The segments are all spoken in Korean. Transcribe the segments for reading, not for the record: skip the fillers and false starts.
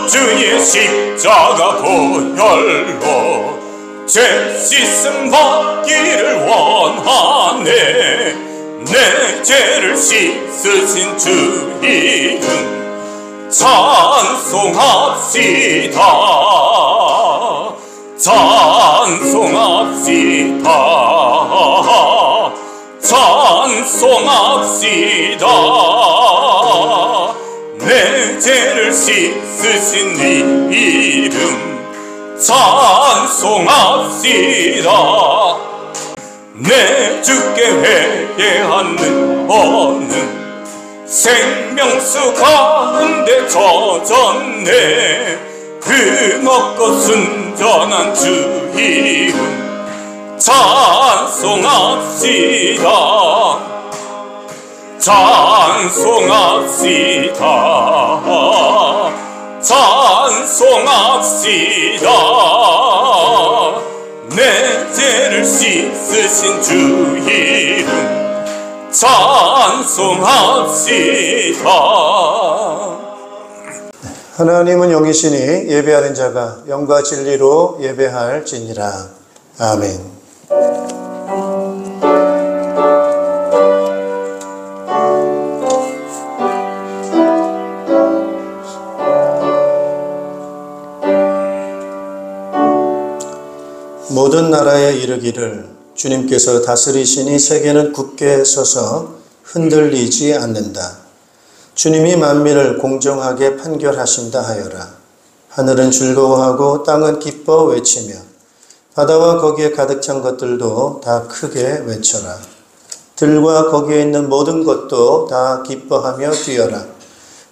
주의 십자가 보혈로 죄 씻음 받기를 원하네. 내 죄를 씻으신 주 이름 찬송합시다. 찬송합시다. 찬송합시다. 내 죄를 씻으신 이 이름 찬송합시다. 내 주께 회개하는 어는 생명수 가운데 젖었네. 금없고 순전한 주 이름 찬송합시다. 찬송합시다. 찬송합시다. 내 죄를 씻으신 주 이름 찬송합시다. 하나님은 영이시니 예배하는 자가 영과 진리로 예배할지니라. 아멘. 모든 나라에 이르기를 주님께서 다스리시니 세계는 굳게 서서 흔들리지 않는다. 주님이 만민을 공정하게 판결하신다 하여라. 하늘은 즐거워하고 땅은 기뻐 외치며 바다와 거기에 가득 찬 것들도 다 크게 외쳐라. 들과 거기에 있는 모든 것도 다 기뻐하며 뛰어라.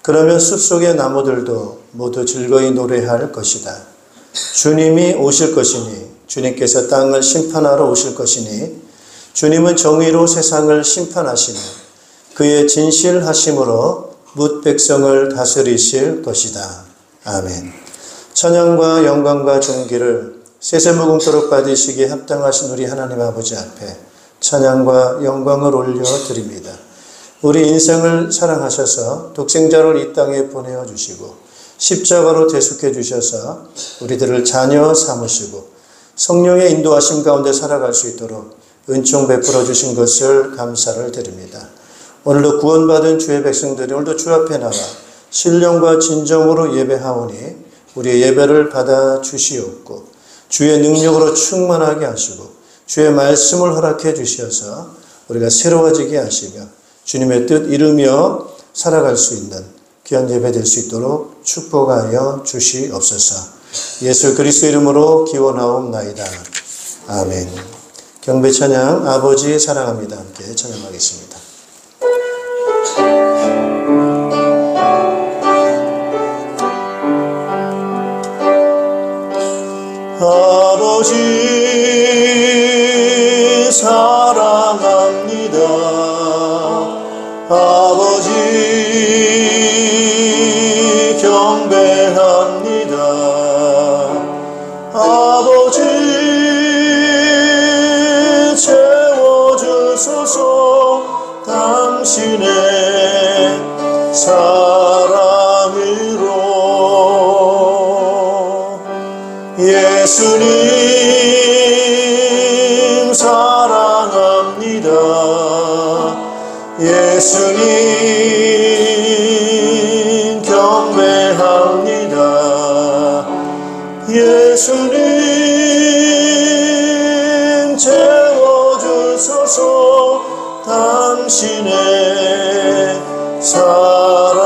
그러면 숲속의 나무들도 모두 즐거이 노래할 것이다. 주님이 오실 것이니 주님께서 땅을 심판하러 오실 것이니 주님은 정의로 세상을 심판하시며 그의 진실하심으로 뭇 백성을 다스리실 것이다. 아멘. 찬양과 영광과 존귀를 세세무궁토록 받으시기에 합당하신 우리 하나님 아버지 앞에 찬양과 영광을 올려드립니다. 우리 인생을 사랑하셔서 독생자를 이 땅에 보내어주시고 십자가로 대속해 주셔서 우리들을 자녀 삼으시고 성령의 인도하심 가운데 살아갈 수 있도록 은총 베풀어 주신 것을 감사를 드립니다. 오늘도 구원받은 주의 백성들이 오늘도 주 앞에 나와 신령과 진정으로 예배하오니 우리의 예배를 받아 주시옵고 주의 능력으로 충만하게 하시고 주의 말씀을 허락해 주셔서 우리가 새로워지게 하시며 주님의 뜻 이루며 살아갈 수 있는 귀한 예배 될 수 있도록 축복하여 주시옵소서. 예수 그리스도 이름으로 기원하옵나이다. 아멘. 경배 찬양 아버지 사랑합니다. 함께 찬양하겠습니다. 아버지 사랑합니다. 아버지 경배합니다. 아버지 채워주소서. 당신의 사랑으로. 예수님 사랑합니다. 예수님 경배합니다. 예수님 채워주소서. 당신의 사랑으로.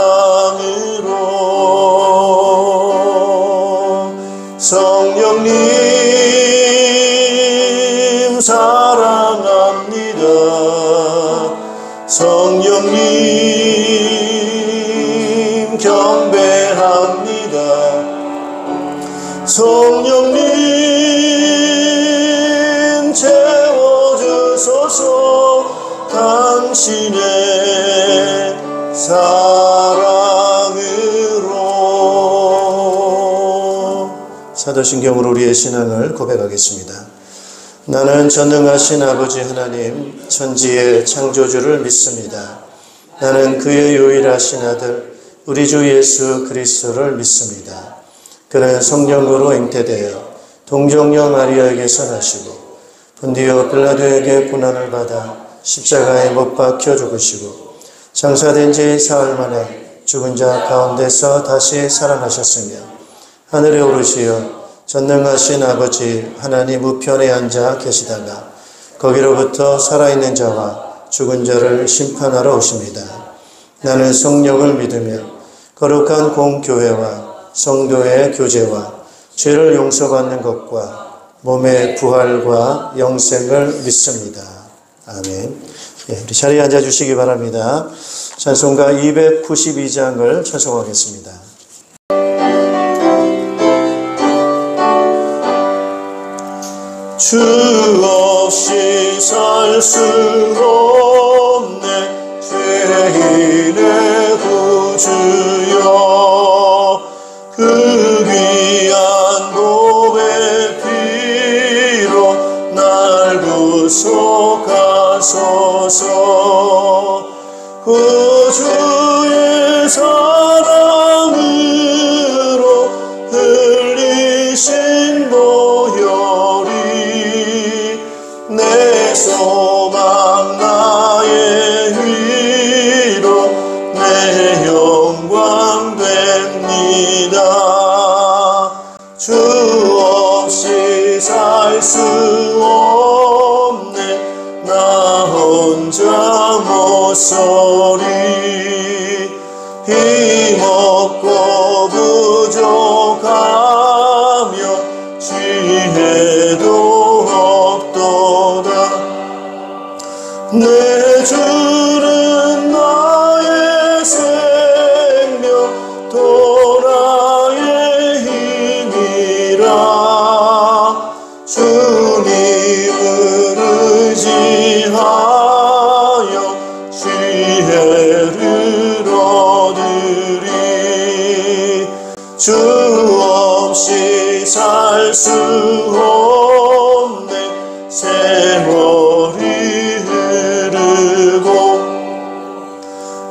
성령님 사랑합니다. 성령님 경배합니다. 성령님 채워주소서. 당신의 사랑으로. 사도신경으로 우리의 신앙을 고백하겠습니다. 나는 전능하신 아버지 하나님 천지의 창조주를 믿습니다. 나는 그의 유일하신 아들 우리 주 예수 그리스도를 믿습니다. 그는 성령으로 잉태되어 동정녀 마리아에게서 나시고 본디오 빌라도에게 고난을 받아 십자가에 못 박혀 죽으시고 장사된 지 사흘 만에 죽은 자 가운데서 다시 살아나셨으며 하늘에 오르시어 전능하신 아버지 하나님 우편에 앉아 계시다가 거기로부터 살아있는 자와 죽은 자를 심판하러 오십니다. 나는 성령을 믿으며 거룩한 공교회와 성도의 교제와 죄를 용서받는 것과 몸의 부활과 영생을 믿습니다. 아멘. 우리 자리에 앉아주시기 바랍니다. 찬송가 292장을 찬송하겠습니다. 주 없이 살 수 없네 죄인의 구주여 그 귀한 보배 피로 날 구속하소서 구주의 사랑으로 흘리신 보혈이 내 소망 나의 위로 내 영광 됩니다. 주 없이 살 수 없네 나 혼자 못 서리 힘없고 부족하며 지혜도 없도다 내 주는 나의 생명 또 나의 힘이라 주님을 의지하여 지혜를 얻으리 주 없이 살 수 없네 세월이 흐르고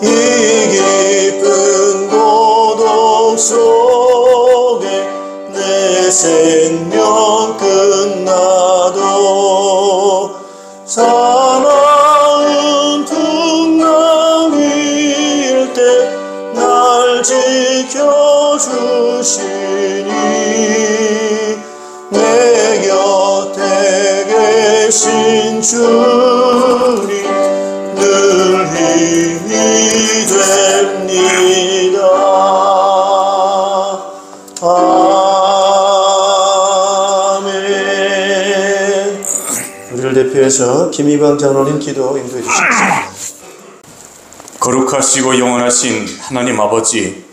이 깊은 고독 속에 내 생명 끝나도 사나운 풍랑일 때 날 지켜주시니 내 곁에 계신 주님 늘 힘이 됩니다. 아멘. 우리를 대표해서 김희광 장로님 기도 인도해 주시겠습니다. 거룩하시고 영원하신 하나님 아버지,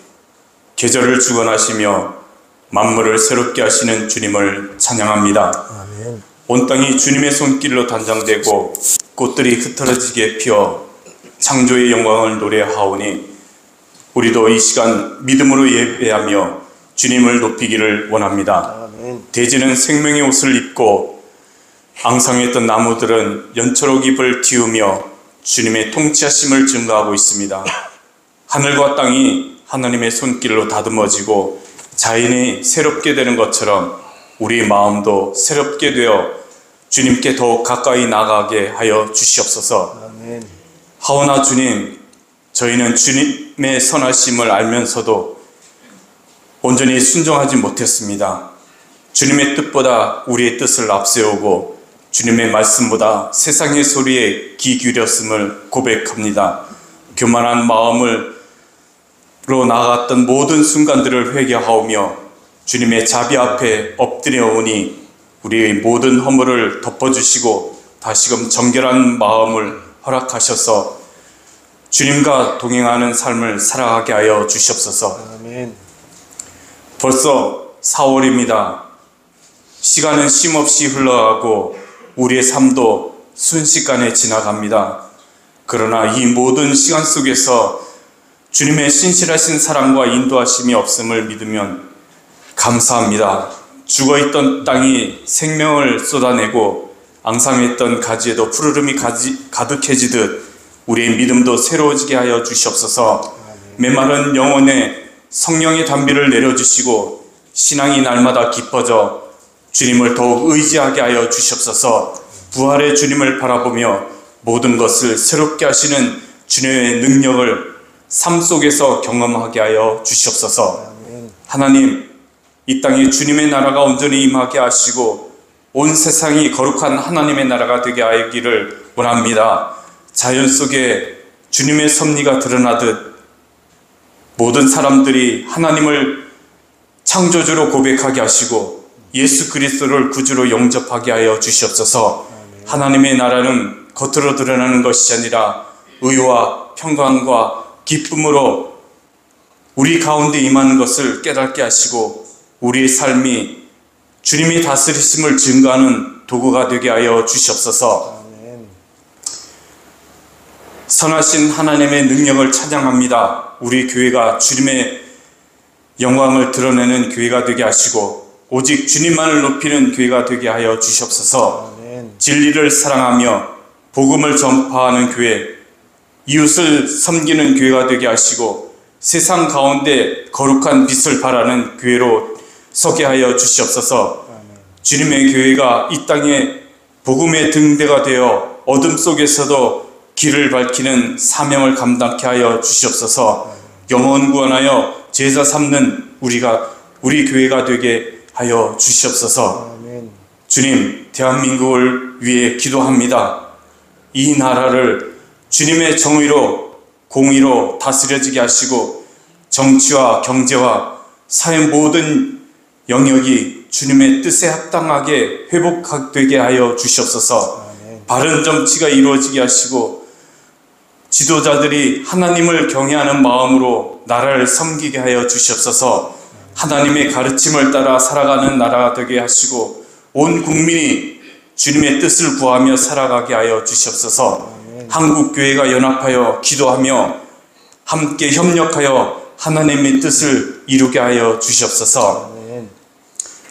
계절을 주관하시며 만물을 새롭게 하시는 주님을 찬양합니다. 아멘. 온 땅이 주님의 손길로 단장되고 꽃들이 흩어지게 피어 창조의 영광을 노래하오니 우리도 이 시간 믿음으로 예배하며 주님을 높이기를 원합니다. 아멘. 돼지는 생명의 옷을 입고 앙상했던 나무들은 연초록 잎을 틔우며 주님의 통치하심을 증거하고 있습니다. 하늘과 땅이 하나님의 손길로 다듬어지고 자연이 새롭게 되는 것처럼 우리 마음도 새롭게 되어 주님께 더욱 가까이 나가게 하여 주시옵소서. 아멘. 하오나 주님, 저희는 주님의 선하심을 알면서도 온전히 순종하지 못했습니다. 주님의 뜻보다 우리의 뜻을 앞세우고 주님의 말씀보다 세상의 소리에 귀 기울였음을 고백합니다. 교만한 마음으로 나아갔던 모든 순간들을 회개하오며 주님의 자비 앞에 엎드려 오니 우리의 모든 허물을 덮어주시고 다시금 정결한 마음을 허락하셔서 주님과 동행하는 삶을 살아가게 하여 주시옵소서. 아멘. 벌써 4월입니다. 시간은 쉼없이 흘러가고 우리의 삶도 순식간에 지나갑니다. 그러나 이 모든 시간 속에서 주님의 신실하신 사랑과 인도하심이 없음을 믿으면 감사합니다. 죽어있던 땅이 생명을 쏟아내고 앙상했던 가지에도 푸르름이 가득해지듯 우리의 믿음도 새로워지게 하여 주시옵소서. 메마른 영혼에 성령의 단비를 내려주시고 신앙이 날마다 깊어져 주님을 더욱 의지하게 하여 주시옵소서. 부활의 주님을 바라보며 모든 것을 새롭게 하시는 주님의 능력을 삶 속에서 경험하게 하여 주시옵소서. 하나님, 이 땅에 주님의 나라가 온전히 임하게 하시고 온 세상이 거룩한 하나님의 나라가 되게 하기를 원합니다. 자연 속에 주님의 섭리가 드러나듯 모든 사람들이 하나님을 창조주로 고백하게 하시고 예수 그리스도를 구주로 영접하게 하여 주시옵소서. 하나님의 나라는 겉으로 드러나는 것이 아니라 의와 평강과 기쁨으로 우리 가운데 임하는 것을 깨닫게 하시고 우리의 삶이 주님이 다스리심을 증거하는 도구가 되게 하여 주시옵소서. 선하신 하나님의 능력을 찬양합니다. 우리 교회가 주님의 영광을 드러내는 교회가 되게 하시고 오직 주님만을 높이는 교회가 되게 하여 주시옵소서. 진리를 사랑하며 복음을 전파하는 교회, 이웃을 섬기는 교회가 되게 하시고 세상 가운데 거룩한 빛을 발하는 교회로 서게 하여 주시옵소서. 주님의 교회가 이 땅에 복음의 등대가 되어 어둠 속에서도 길을 밝히는 사명을 감당케 하여 주시옵소서. 영혼 구원하여 제자 삼는 우리 교회가 되게 하여 주시옵소서. 주님, 대한민국을 위해 기도합니다. 이 나라를 주님의 정의로 공의로 다스려지게 하시고 정치와 경제와 사회 모든 영역이 주님의 뜻에 합당하게 회복되게 하여 주시옵소서. 바른 정치가 이루어지게 하시고 지도자들이 하나님을 경외하는 마음으로 나라를 섬기게 하여 주시옵소서. 하나님의 가르침을 따라 살아가는 나라가 되게 하시고 온 국민이 주님의 뜻을 구하며 살아가게 하여 주시옵소서. 한국교회가 연합하여 기도하며 함께 협력하여 하나님의 뜻을 이루게 하여 주시옵소서.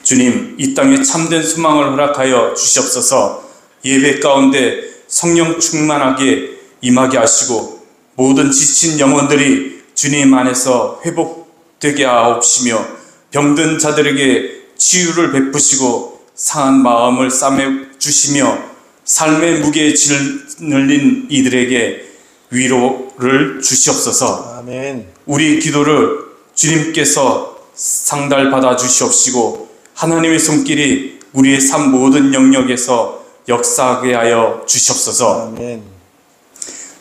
주님, 이 땅에 참된 소망을 허락하여 주시옵소서. 예배 가운데 성령 충만하게 임하게 하시고 모든 지친 영혼들이 주님 안에서 회복되게 하옵시며 병든 자들에게 치유를 베푸시고 상한 마음을 싸매주시며 삶의 무게에 짓눌린 이들에게 위로를 주시옵소서. 아멘. 우리 기도를 주님께서 상달받아 주시옵시고 하나님의 손길이 우리의 삶 모든 영역에서 역사하게 하여 주시옵소서. 아멘.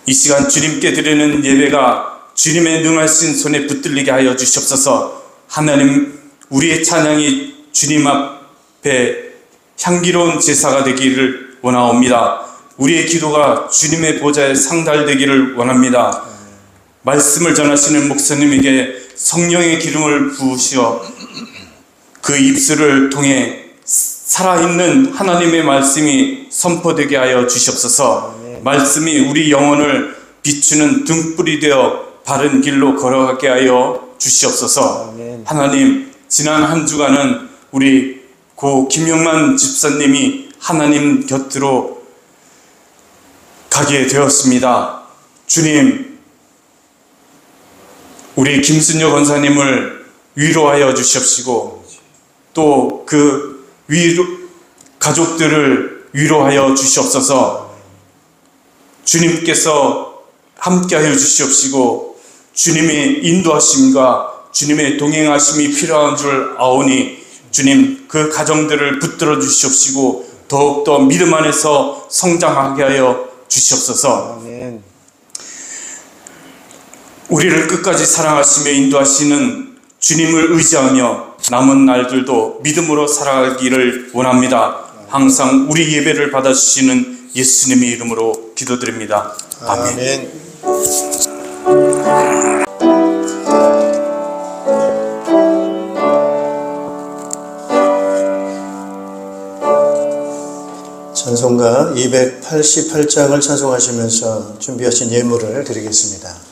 이 시간 주님께 드리는 예배가 주님의 능하신 손에 붙들리게 하여 주시옵소서. 하나님, 우리의 찬양이 주님 앞에 향기로운 제사가 되기를 원하옵니다. 우리의 기도가 주님의 보좌에 상달되기를 원합니다. 말씀을 전하시는 목사님에게 성령의 기름을 부으시어 그 입술을 통해 살아있는 하나님의 말씀이 선포되게 하여 주시옵소서. 말씀이 우리 영혼을 비추는 등불이 되어 바른 길로 걸어가게 하여 주시옵소서. 하나님, 지난 한 주간은 우리 고 김영만 집사님이 하나님 곁으로 가게 되었습니다. 주님, 우리 김순녀 권사님을 위로하여 주시옵시고 또 그 가족들을 위로하여 주시옵소서. 주님께서 함께하여 주시옵시고 주님의 인도하심과 주님의 동행하심이 필요한 줄 아오니 주님, 그 가정들을 붙들어 주시옵시고 더욱더 믿음 안에서 성장하게 하여 주시옵소서. 아멘. 우리를 끝까지 사랑하시며 인도하시는 주님을 의지하며 남은 날들도 믿음으로 살아가기를 원합니다. 항상 우리 예배를 받아주시는 예수님의 이름으로 기도드립니다. 아멘. 아멘. 찬송가 288장을 찬송하시면서 준비하신 예물을 드리겠습니다.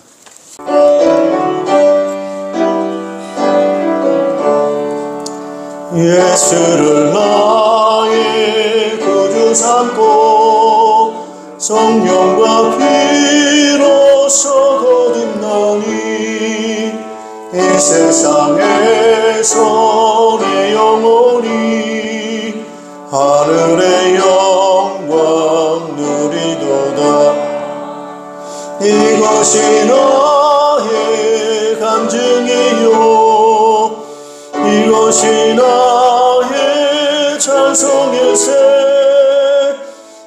예수를 나의 구주 삼고 성령과 피로서 거듭나니 이것이 나의 찬송일세.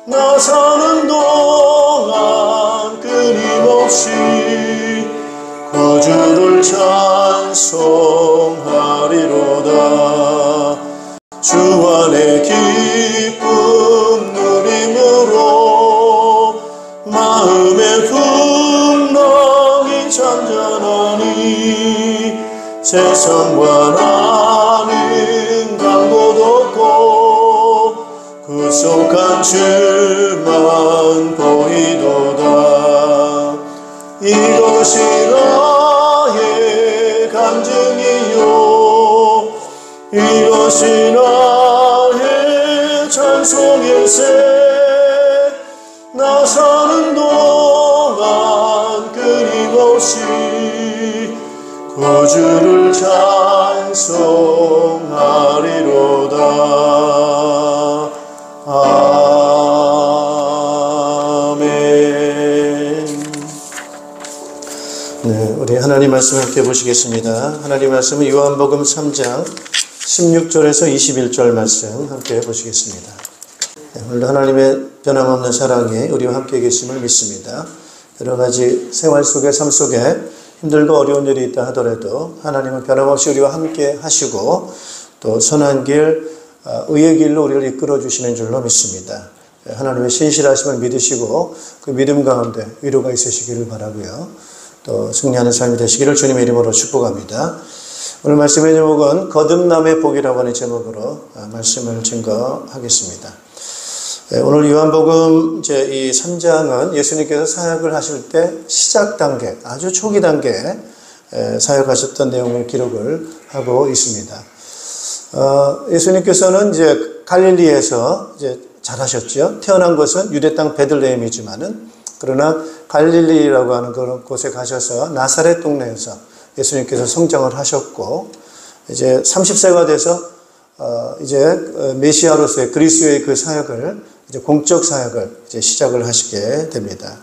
나 사는 동안 끊임없이 구주를 찬송하리로다. 주 안에 기쁨 누림으로 마음의 풍랑이 잔잔하니 세상과 나는 강도 없고 구속한 주만 보이도다. 이것이 나의 간증이요 이것이 나의 찬송일세. 나 사는 동안 끊임없이 구주를 찬송하리로다. 아멘. 네, 우리 하나님 말씀 함께 보시겠습니다. 하나님 말씀은 요한복음 3장 16절에서 21절 말씀 함께 보시겠습니다. 네, 오늘도 하나님의 변함없는 사랑이 우리와 함께 계심을 믿습니다. 여러 가지 생활 속에 삶 속에 힘들고 어려운 일이 있다 하더라도 하나님은 변함없이 우리와 함께 하시고 또 선한 길, 의의 길로 우리를 이끌어 주시는 줄로 믿습니다. 하나님의 신실하심을 믿으시고 그 믿음 가운데 위로가 있으시기를 바라고요. 또 승리하는 삶이 되시기를 주님의 이름으로 축복합니다. 오늘 말씀의 제목은 거듭남의 복이라고 하는 제목으로 말씀을 증거하겠습니다. 오늘 요한복음 이 3장은 예수님께서 사역을 하실 때 시작 단계, 아주 초기 단계에 사역하셨던 내용을 기록을 하고 있습니다. 예수님께서는 이제 갈릴리에서 이제 자라셨죠. 태어난 곳은 유대 땅 베들레헴이지만은 그러나 갈릴리라고 하는 그런 곳에 가셔서 나사렛 동네에서 예수님께서 성장을 하셨고 이제 30세가 돼서 이제 메시아로서의 그리스도의 그 사역을 이제 공적 사역을 이제 시작을 하시게 됩니다.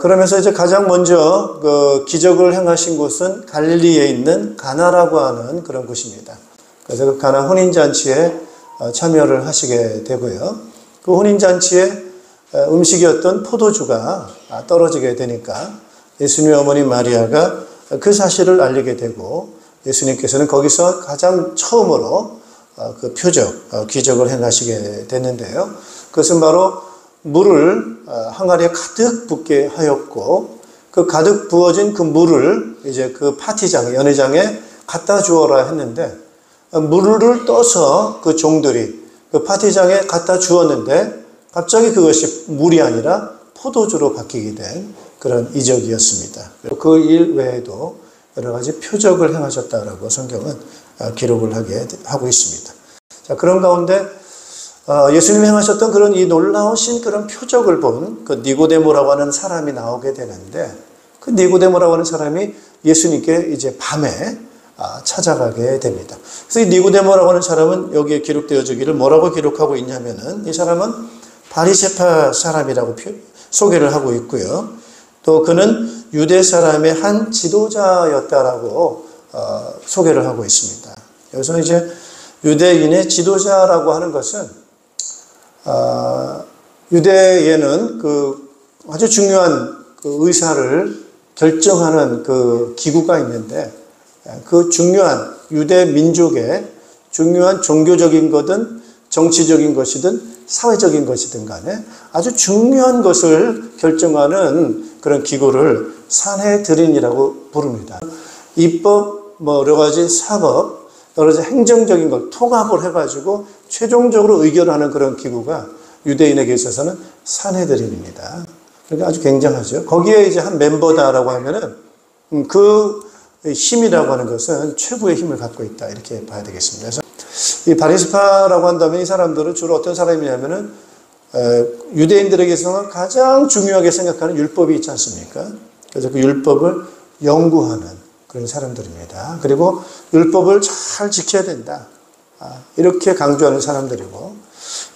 그러면서 이제 가장 먼저 그 기적을 행하신 곳은 갈릴리에 있는 가나라고 하는 그런 곳입니다. 그래서 그 가나 혼인잔치에 참여를 하시게 되고요. 그 혼인잔치에 음식이었던 포도주가 떨어지게 되니까 예수님의 어머니 마리아가 그 사실을 알리게 되고 예수님께서는 거기서 가장 처음으로 그 표적, 기적을 행하시게 됐는데요. 그것은 바로 물을 항아리에 가득 붓게 하였고 그 가득 부어진 그 물을 이제 그 파티장에, 연회장에 갖다 주어라 했는데 물을 떠서 그 종들이 그 파티장에 갖다 주었는데 갑자기 그것이 물이 아니라 포도주로 바뀌게 된 그런 이적이었습니다. 그 일 외에도 여러 가지 표적을 행하셨다라고 성경은 기록을 하고 있습니다. 자, 그런 가운데 예수님이 행하셨던 그런 이 놀라우신 그런 표적을 본 그 니고데모라고 하는 사람이 나오게 되는데 그 니고데모라고 하는 사람이 예수님께 이제 밤에 찾아가게 됩니다. 그래서 이 니고데모라고 하는 사람은 여기에 기록되어지기를 뭐라고 기록하고 있냐면은 이 사람은 바리새파 사람이라고 소개를 하고 있고요. 또 그는 유대 사람의 한 지도자였다라고 소개를 하고 있습니다. 여기서 이제 유대인의 지도자라고 하는 것은 유대에는 그 아주 중요한 그 의사를 결정하는 그 기구가 있는데 그 중요한 유대 민족의 중요한 종교적인 거든 정치적인 것이든 사회적인 것이든 간에 아주 중요한 것을 결정하는 그런 기구를 산헤드린이라고 부릅니다. 입법, 여러 가지 사법, 여러 가지 행정적인 걸 통합을 해가지고 최종적으로 의결하는 그런 기구가 유대인에게 있어서는 산헤드린입니다. 그러니까 아주 굉장하죠. 거기에 이제 한 멤버다라고 하면은 그 힘이라고 하는 것은 최고의 힘을 갖고 있다 이렇게 봐야 되겠습니다. 그래서 이 바리새파라고 한다면 이 사람들은 주로 어떤 사람이냐면은 유대인들에게서는 가장 중요하게 생각하는 율법이 있지 않습니까? 그래서 그 율법을 연구하는 그런 사람들입니다. 그리고 율법을 잘 지켜야 된다. 이렇게 강조하는 사람들이고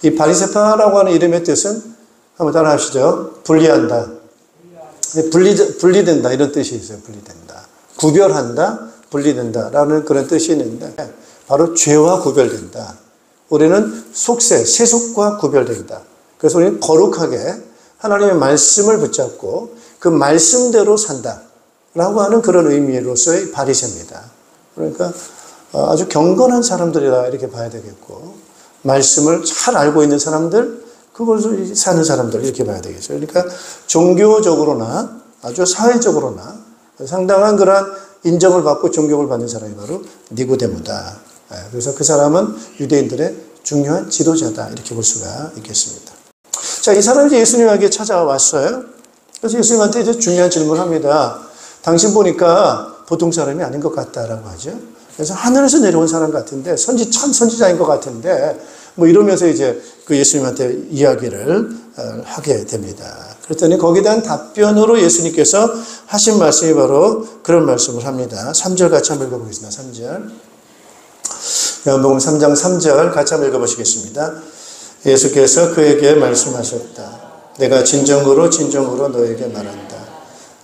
이 바리새파라고 하는 이름의 뜻은 한번 따라 하시죠. 분리한다. 분리된다 이런 뜻이 있어요. 분리된다. 구별한다, 분리된다라는 그런 뜻이 있는데 바로 죄와 구별된다. 우리는 속세, 세속과 구별된다. 그래서 우리는 거룩하게 하나님의 말씀을 붙잡고 그 말씀대로 산다라고 하는 그런 의미로서의 바리새입니다. 그러니까 아주 경건한 사람들이라 이렇게 봐야 되겠고 말씀을 잘 알고 있는 사람들, 그것을 사는 사람들 이렇게 봐야 되겠죠. 그러니까 종교적으로나 아주 사회적으로나 상당한 그러한 인정을 받고 존경을 받는 사람이 바로 니고데모다. 그래서 그 사람은 유대인들의 중요한 지도자다 이렇게 볼 수가 있겠습니다. 자, 이 사람이 이제 예수님에게 찾아왔어요. 그래서 예수님한테 이제 중요한 질문을 합니다. 당신 보니까 보통 사람이 아닌 것 같다라고 하죠. 그래서 하늘에서 내려온 사람 같은데 참 선지자인 것 같은데 뭐 이러면서 이제 그 예수님한테 이야기를 하게 됩니다. 그랬더니 거기에 대한 답변으로 예수님께서 하신 말씀이 바로 그런 말씀을 합니다. 3절 같이 한번 읽어보겠습니다. 3절. 요한복음 3장 3절 같이 한번 읽어보시겠습니다. 예수께서 그에게 말씀하셨다. 내가 진정으로 너에게 말한다.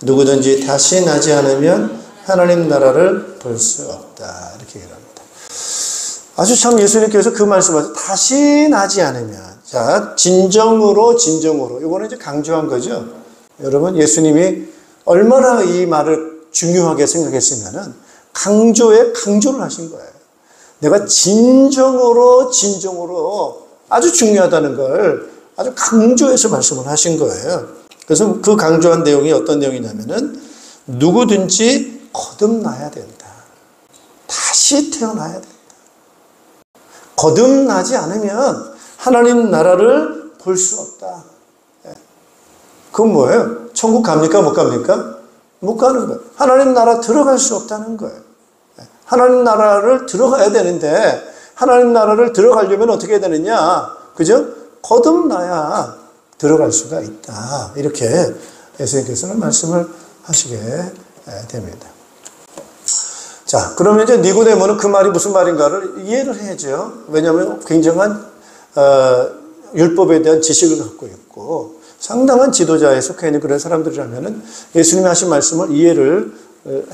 누구든지 다시 나지 않으면 하나님 나라를 볼 수 없다. 이렇게 얘기합니다. 아주 참 예수님께서 그 말씀하셨다. 다시 나지 않으면. 자, 진정으로. 이거는 이제 강조한 거죠. 여러분, 예수님이 얼마나 이 말을 중요하게 생각했으면은 강조를 하신 거예요. 내가 진정으로 아주 중요하다는 걸 아주 강조해서 말씀을 하신 거예요. 그래서 그 강조한 내용이 어떤 내용이냐면은 누구든지 거듭나야 된다. 다시 태어나야 된다. 거듭나지 않으면 하나님 나라를 볼 수 없다. 그건 뭐예요? 천국 갑니까? 못 갑니까? 못 가는 거예요. 하나님 나라 들어갈 수 없다는 거예요. 하나님 나라를 들어가야 되는데 하나님 나라를 들어가려면 어떻게 해야 되느냐? 그죠? 거듭나야 들어갈 수가 있다. 이렇게 예수님께서는 말씀을 하시게 됩니다. 자, 그러면 이제 니고데모는 그 말이 무슨 말인가를 이해를 해야죠. 왜냐하면 굉장한 율법에 대한 지식을 갖고 있고 상당한 지도자에 속해 있는 그런 사람들이라면은 예수님이 하신 말씀을 이해를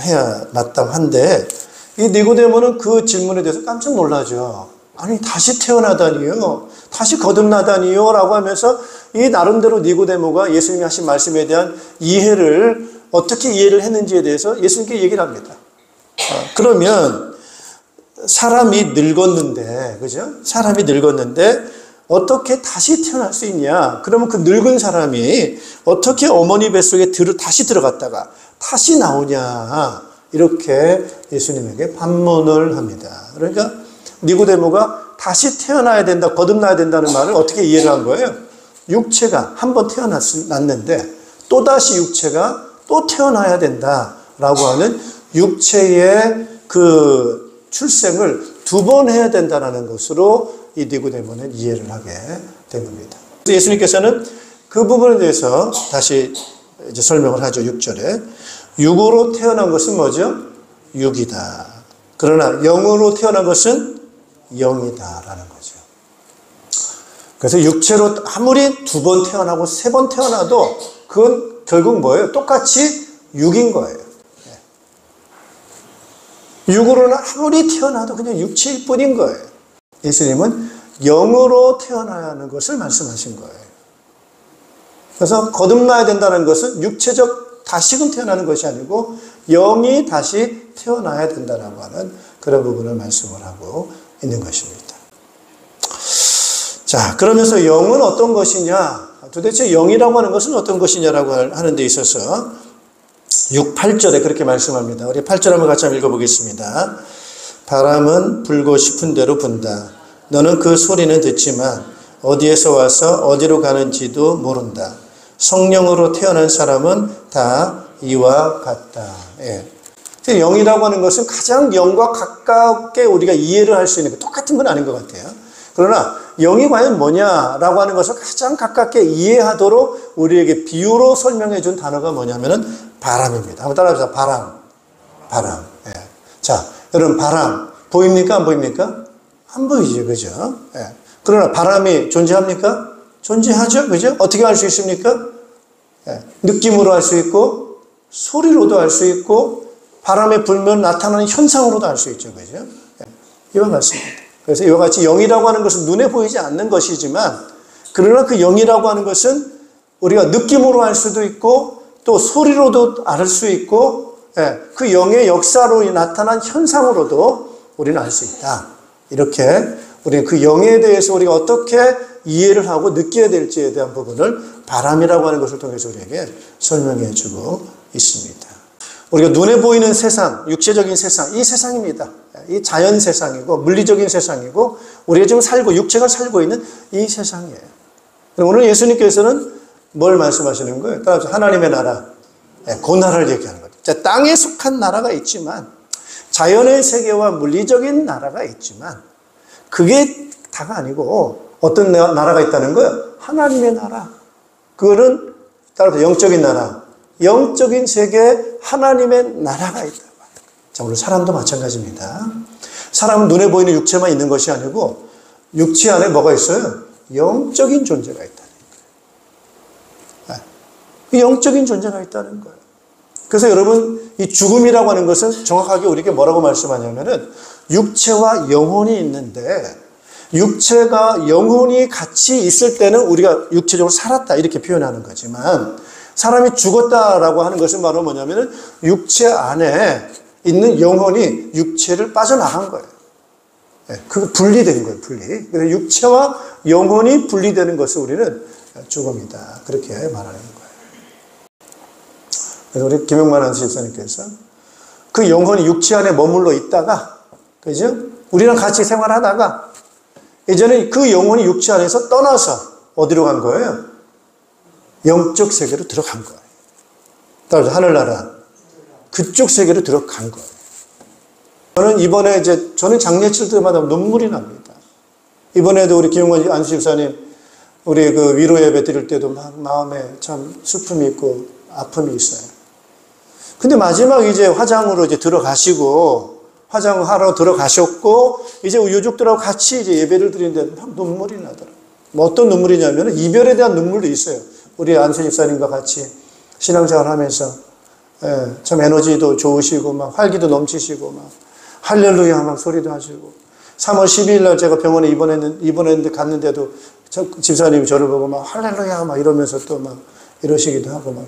해야 마땅한데 이 니고데모는 그 질문에 대해서 깜짝 놀라죠. 아니, 다시 태어나다니요? 다시 거듭나다니요? 라고 하면서 이 나름대로 니고데모가 예수님이 하신 말씀에 대한 이해를 어떻게 이해를 했는지에 대해서 예수님께 얘기를 합니다. 그러면 사람이 늙었는데, 그죠? 사람이 늙었는데 어떻게 다시 태어날 수 있냐? 그러면 그 늙은 사람이 어떻게 어머니 뱃속에 다시 들어갔다가 다시 나오냐? 이렇게 예수님에게 반문을 합니다. 그러니까 니고데모가 다시 태어나야 된다, 거듭나야 된다는 말을 어떻게 이해를 한 거예요? 육체가 한번 태어났는데 또다시 육체가 또 태어나야 된다라고 하는 육체의 그 출생을 2번 해야 된다는 것으로 이 니고데모는 이해를 하게 된 겁니다. 예수님께서는 그 부분에 대해서 다시 이제 설명을 하죠. 6절에. 육으로 태어난 것은 뭐죠? 육이다. 그러나 영으로 태어난 것은 영이다라는 거죠. 그래서 육체로 아무리 2번 태어나고 3번 태어나도 그건 결국 뭐예요? 똑같이 육인 거예요. 육으로는 아무리 태어나도 그냥 육체일 뿐인 거예요. 예수님은 영으로 태어나야 하는 것을 말씀하신 거예요. 그래서 거듭나야 된다는 것은 육체적 다시금 태어나는 것이 아니고 영이 다시 태어나야 된다라고 하는 그런 부분을 말씀을 하고 있는 것입니다. 자, 그러면서 영은 어떤 것이냐? 도대체 영이라고 하는 것은 어떤 것이냐라고 하는 데 있어서 6, 8절에 그렇게 말씀합니다. 우리 8절 한번 같이 한번 읽어보겠습니다. 바람은 불고 싶은 대로 분다. 너는 그 소리는 듣지만 어디에서 와서 어디로 가는지도 모른다. 성령으로 태어난 사람은 다 이와 같다. 예. 영이라고 하는 것은 가장 영과 가깝게 우리가 이해를 할 수 있는 똑같은 건 아닌 것 같아요. 그러나 영이 과연 뭐냐라고 하는 것을 가장 가깝게 이해하도록 우리에게 비유로 설명해 준 단어가 뭐냐면은 바람입니다. 한번 따라해보세요. 바람. 예. 자, 여러분 바람 보입니까? 안 보입니까? 안 보이죠. 그죠? 예. 그러나 바람이 존재합니까? 존재하죠. 그죠? 어떻게 알 수 있습니까? 예. 느낌으로 알 수 있고 소리로도 알 수 있고 바람에 불면 나타나는 현상으로도 알 수 있죠. 그죠? 이와 같습니다. 그래서 이와 같이 영이라고 하는 것은 눈에 보이지 않는 것이지만, 그러나 그 영이라고 하는 것은 우리가 느낌으로 알 수도 있고 또 소리로도 알 수 있고, 그 영의 역사로 나타난 현상으로도 우리는 알 수 있다. 이렇게 우리는 그 영에 대해서 우리가 어떻게 이해를 하고 느껴야 될지에 대한 부분을 바람이라고 하는 것을 통해서 우리에게 설명해 주고 있습니다. 우리가 눈에 보이는 세상, 육체적인 세상, 이 세상입니다. 이 자연 세상이고 물리적인 세상이고 우리가 지금 살고 육체가 살고 있는 이 세상이에요. 오늘 예수님께서는 뭘 말씀하시는 거예요? 따라서 하나님의 나라, 그 나라를 얘기하는 거죠. 자, 땅에 속한 나라가 있지만, 자연의 세계와 물리적인 나라가 있지만, 그게 다가 아니고 어떤 나라가 있다는 거예요? 하나님의 나라. 그거는 따라서 영적인 나라, 영적인 세계에 하나님의 나라가 있다. 자, 오늘 사람도 마찬가지입니다. 사람은 눈에 보이는 육체만 있는 것이 아니고 육체 안에 뭐가 있어요? 영적인 존재가 있다는 거예요. 영적인 존재가 있다는 거예요. 그래서 여러분, 이 죽음이라고 하는 것은 정확하게 우리에게 뭐라고 말씀하냐면은 육체와 영혼이 있는데, 육체가 영혼이 같이 있을 때는 우리가 육체적으로 살았다 이렇게 표현하는 거지만, 사람이 죽었다라고 하는 것은 바로 뭐냐면은 육체 안에 있는 영혼이 육체를 빠져나간 거예요. 그거 분리된 거예요, 분리. 그래서 육체와 영혼이 분리되는 것을 우리는 죽음이다. 그렇게 말하는 거예요. 그래서 우리 김용만 안수집사님께서 그 영혼이 육체 안에 머물러 있다가, 그죠? 우리랑 같이 생활하다가, 이제는 그 영혼이 육체 안에서 떠나서 어디로 간 거예요? 영적 세계로 들어간 거예요. 따라서 하늘나라, 그쪽 세계로 들어간 거예요. 저는 이번에 저는 장례 칠 때마다 눈물이 납니다. 이번에도 우리 김용만 안수집사님, 우리 그 위로 예배 드릴 때도 막 마음에 참 슬픔이 있고 아픔이 있어요. 근데 마지막 이제 화장으로 이제 들어가시고, 화장하러 들어가셨고, 이제 유족들하고 같이 이제 예배를 드리는데 막 눈물이 나더라고요. 뭐 어떤 눈물이냐면 이별에 대한 눈물도 있어요. 우리 안수 집사님과 같이 신앙생활 하면서, 참 에너지도 좋으시고, 막 활기도 넘치시고, 막 할렐루야 막 소리도 하시고. 3월 12일 날 제가 병원에 입원했는데 갔는데도 집사님이 저를 보고 막 할렐루야 막 이러면서 또 막 이러시기도 하고 막.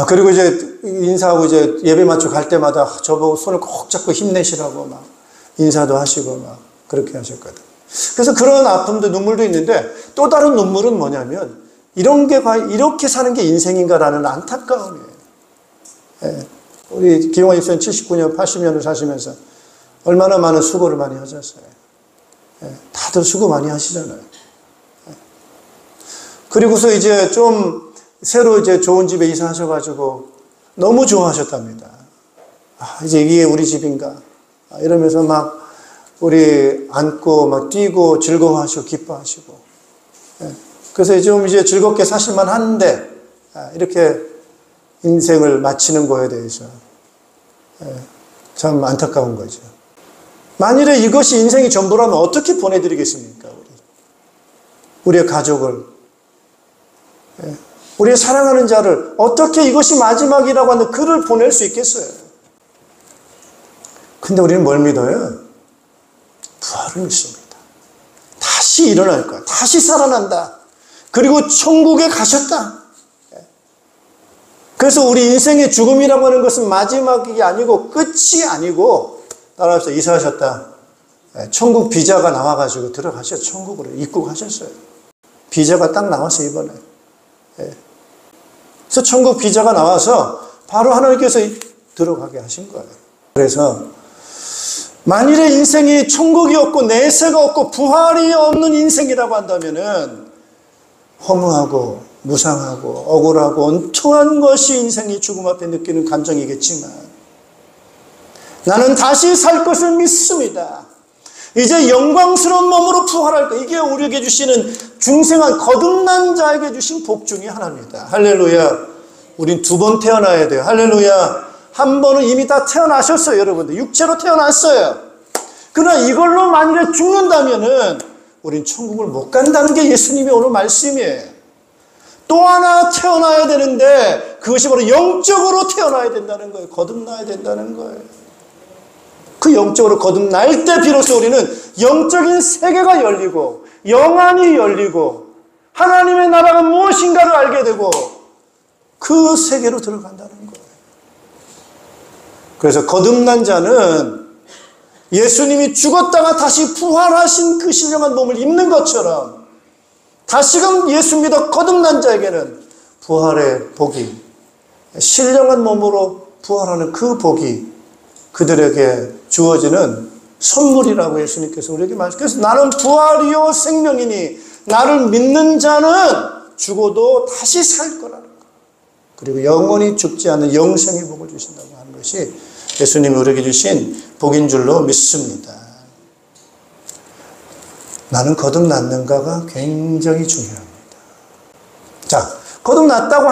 그리고 이제 인사하고 이제 예배 마치고 갈 때마다 저보고 손을 꼭 잡고 힘내시라고 막 인사도 하시고 막 그렇게 하셨거든. 그래서 그런 아픔도 눈물도 있는데, 또 다른 눈물은 뭐냐면 이런 게 과연 이렇게 사는 게 인생인가라는 안타까움이에요. 우리 기용환 집사님 79년, 80년을 사시면서 얼마나 많은 수고를 많이 하셨어요. 다들 수고 많이 하시잖아요. 그리고서 이제 좀 새로 이제 좋은 집에 이사하셔가지고 너무 좋아하셨답니다. 이제 이게 우리 집인가? 이러면서 막 우리 안고 막 뛰고 즐거워하시고 기뻐하시고. 그래서 좀 이제 즐겁게 사실만 하는데, 이렇게 인생을 마치는 거에 대해서 참 안타까운 거죠. 만일에 이것이 인생이 전부라면 어떻게 보내드리겠습니까? 우리의 가족을, 우리의 사랑하는 자를 어떻게 이것이 마지막이라고 하는 글을 보낼 수 있겠어요? 근데 우리는 뭘 믿어요? 부활을 믿습니다. 다시 일어날 거야. 다시 살아난다. 그리고 천국에 가셨다. 그래서 우리 인생의 죽음이라고 하는 것은 마지막이 아니고 끝이 아니고, 따라서 이사하셨다. 천국 비자가 나와가지고 들어가셨어요. 천국으로 입국하셨어요. 비자가 딱 나왔어요, 이번에. 그래서 천국 비자가 나와서 바로 하나님께서 들어가게 하신 거예요. 그래서 만일에 인생이 천국이 없고 내세가 없고 부활이 없는 인생이라고 한다면은 허무하고 무상하고 억울하고 온통한 것이 인생이 죽음 앞에 느끼는 감정이겠지만, 나는 다시 살 것을 믿습니다. 이제 영광스러운 몸으로 부활할 것, 이게 우리에게 주시는 중생한 거듭난 자에게 주신 복 중에 하나입니다. 할렐루야. 우린 두 번 태어나야 돼요. 할렐루야. 한 번은 이미 다 태어나셨어요, 여러분들. 육체로 태어났어요. 그러나 이걸로 만일에 죽는다면은 우린 천국을 못 간다는 게 예수님의 오늘 말씀이에요. 또 하나 태어나야 되는데 그것이 바로 영적으로 태어나야 된다는 거예요. 거듭나야 된다는 거예요. 그 영적으로 거듭날 때 비로소 우리는 영적인 세계가 열리고 영안이 열리고 하나님의 나라가 무엇인가를 알게 되고 그 세계로 들어간다는 거예요. 그래서 거듭난 자는 예수님이 죽었다가 다시 부활하신 그 신령한 몸을 입는 것처럼 다시금 예수 믿어 거듭난 자에게는 부활의 복이, 신령한 몸으로 부활하는 그 복이 그들에게 주어지는 선물이라고 예수님께서 우리에게 말씀하셨어요. 그래서 나는 부활이요 생명이니 나를 믿는 자는 죽어도 다시 살 거라는 것. 그리고 영원히 죽지 않는 영생의 복을 주신다고 하는 것이 예수님이 우리에게 주신 복인 줄로 믿습니다. 나는 거듭났는가가 굉장히 중요합니다. 자, 거듭났다고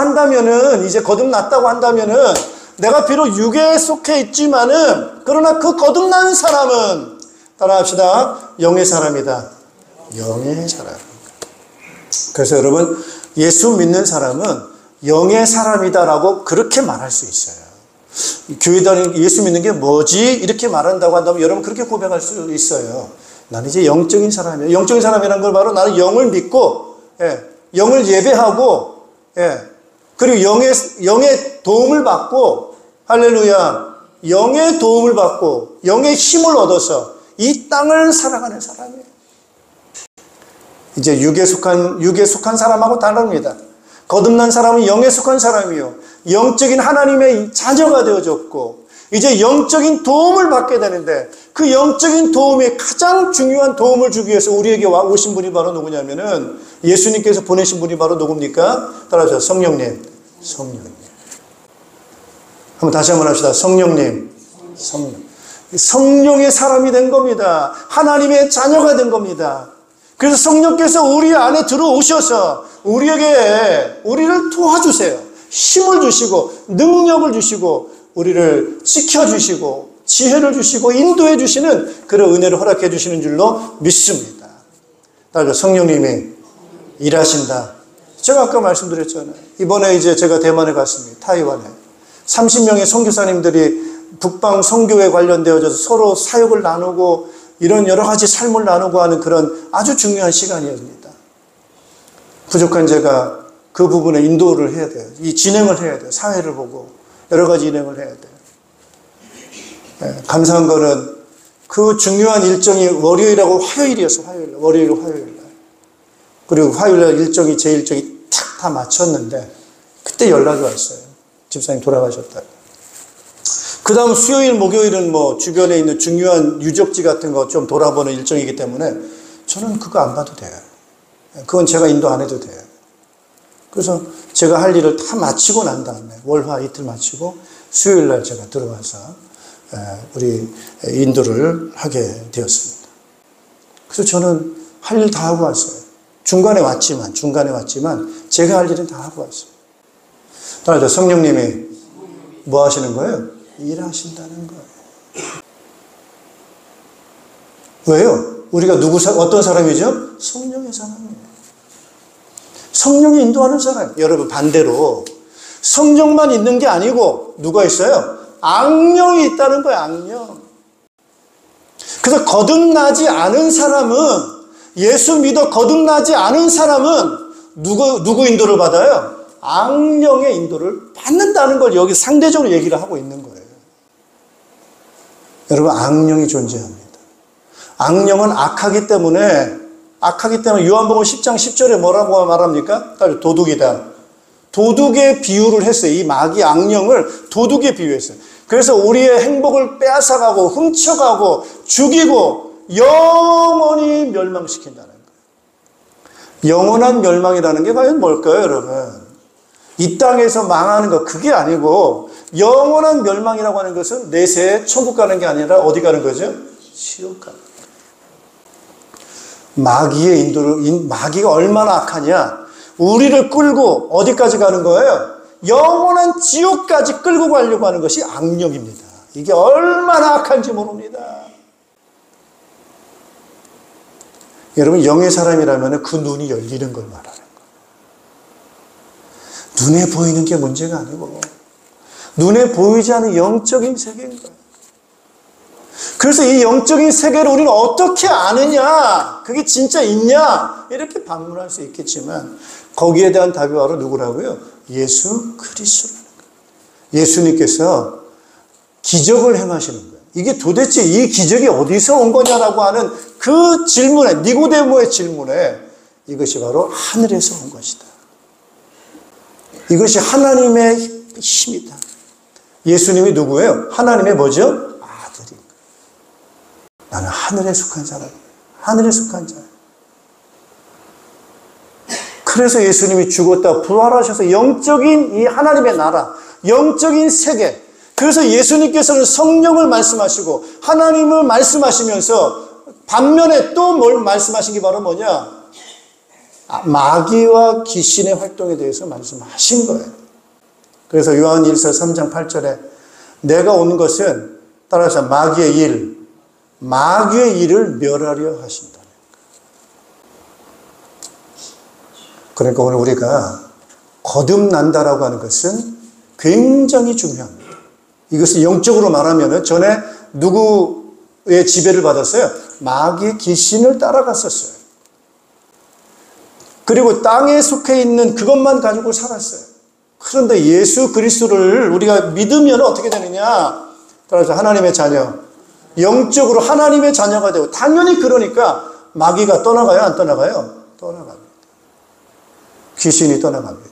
한다면은 내가 비록 육에 속해 있지만은 그러나 그 거듭난 사람은 따라합시다. 영의 사람이다. 영의 사람. 그래서 여러분 예수 믿는 사람은 영의 사람이다라고 그렇게 말할 수 있어요. 교회 다니는 예수 믿는 게 뭐지? 이렇게 말한다고 한다면 여러분 그렇게 고백할 수 있어요. 나는 이제 영적인 사람이에요. 영적인 사람이라는 걸 바로 나는 영을 믿고, 영을 예배하고, 그리고 영의 도움을 받고, 할렐루야, 영의 도움을 받고, 영의 힘을 얻어서 이 땅을 살아가는 사람이에요. 이제 육에 속한 사람하고 다릅니다. 거듭난 사람은 영에 속한 사람이요. 영적인 하나님의 자녀가 되어졌고, 이제 영적인 도움을 받게 되는데 그 영적인 도움에 가장 중요한 도움을 주기 위해서 우리에게 오신 분이 바로 누구냐면은 예수님께서 보내신 분이 바로 누굽니까? 따라하세요. 성령님. 한번 다시 한번 합시다. 성령. 성령의 사람이 된 겁니다. 하나님의 자녀가 된 겁니다. 그래서 성령께서 우리 안에 들어오셔서 우리를 도와주세요. 힘을 주시고 능력을 주시고 우리를 지켜주시고 지혜를 주시고 인도해 주시는 그런 은혜를 허락해 주시는 줄로 믿습니다. 따라서 성령님이 일하신다. 제가 아까 말씀드렸잖아요. 이번에 이제 제가 대만에 갔습니다. 타이완에. 30명의 선교사님들이 북방 선교에 관련되어져서 서로 사역을 나누고 이런 여러 가지 삶을 나누고 하는 그런 아주 중요한 시간이었습니다. 부족한 제가 그 부분에 인도를 해야 돼요. 이 진행을 해야 돼요. 사회를 보고 여러 가지 진행을 해야 돼요. 감사한 거는 그 중요한 일정이 월요일하고 화요일이었어요. 월요일과 화요일 날. 그리고 화요일 날 제 일정이 탁 다 맞췄는데 그때 연락이 왔어요. 집사님 돌아가셨다고. 그 다음 수요일, 목요일은 뭐 주변에 있는 중요한 유적지 같은 거 좀 돌아보는 일정이기 때문에 저는 그거 안 봐도 돼요. 그건 제가 인도 안 해도 돼요. 그래서 제가 할 일을 다 마치고 난 다음에 월화 이틀 마치고 수요일 날 제가 들어와서 우리 인도를 하게 되었습니다. 그래서 저는 할 일 다 하고 왔어요. 중간에 왔지만 제가 할 일은 다 하고 왔어요. 따라서 성령님이 뭐 하시는 거예요? 일하신다는 거예요. 왜요? 우리가 어떤 사람이죠? 성령의 사람이에요. 성령이 인도하는 사람. 여러분 반대로 성령만 있는 게 아니고 누가 있어요? 악령이 있다는 거예요. 악령. 그래서 거듭나지 않은 사람은 예수 믿어 거듭나지 않은 사람은 누구 인도를 받아요? 악령의 인도를 받는다는 걸 여기 상대적으로 얘기를 하고 있는 거예요. 여러분 악령이 존재합니다. 악령은 악하기 때문에 요한복음 10장 10절에 뭐라고 말합니까? 도둑이다. 도둑의 비유를 했어요. 이 마귀 악령을 도둑에 비유했어요. 그래서 우리의 행복을 빼앗아가고 훔쳐가고 죽이고 영원히 멸망시킨다는 거예요. 영원한 멸망이라는 게 과연 뭘까요, 여러분? 이 땅에서 망하는 거 그게 아니고 영원한 멸망이라고 하는 것은 내세 천국 가는 게 아니라 어디 가는 거죠? 지옥 가는 거예요. 마귀가 얼마나 악하냐? 우리를 끌고 어디까지 가는 거예요? 영원한 지옥까지 끌고 가려고 하는 것이 악령입니다. 이게 얼마나 악한지 모릅니다. 여러분 영의 사람이라면 그 눈이 열리는 걸 말하는 거예요. 눈에 보이는 게 문제가 아니고 눈에 보이지 않는 영적인 세계인 거예요. 그래서 이 영적인 세계를 우리는 어떻게 아느냐, 그게 진짜 있냐, 이렇게 반문할 수 있겠지만 거기에 대한 답이 바로 누구라고요? 예수 그리스도라는 거예요. 예수님께서 기적을 행하시는 거예요. 이게 도대체 이 기적이 어디서 온 거냐라고 하는 그 질문에, 니고데모의 질문에 이것이 바로 하늘에서 온 것이다. 이것이 하나님의 힘이다. 예수님이 누구예요? 하나님의 뭐죠? 아들인 거예요. 나는 하늘에 속한 사람이에요. 하늘에 속한 자예요. 그래서 예수님이 죽었다 부활하셔서 영적인 이 하나님의 나라, 영적인 세계, 그래서 예수님께서는 성령을 말씀하시고 하나님을 말씀하시면서 반면에 또 뭘 말씀하신 게 바로 뭐냐? 마귀와 귀신의 활동에 대해서 말씀하신 거예요. 그래서 요한 1서 3장 8절에 내가 온 것은 따라서 마귀의 일을 멸하려 하신다. 그러니까 오늘 우리가 거듭난다라고 하는 것은 굉장히 중요합니다. 이것을 영적으로 말하면 전에 누구의 지배를 받았어요? 마귀 귀신을 따라갔었어요. 그리고 땅에 속해 있는 그것만 가지고 살았어요. 그런데 예수 그리스도를 우리가 믿으면 어떻게 되느냐? 따라서 하나님의 자녀, 영적으로 하나님의 자녀가 되고, 당연히 그러니까 마귀가 떠나가요? 안 떠나가요? 떠나갑니다. 귀신이 떠나갑니다.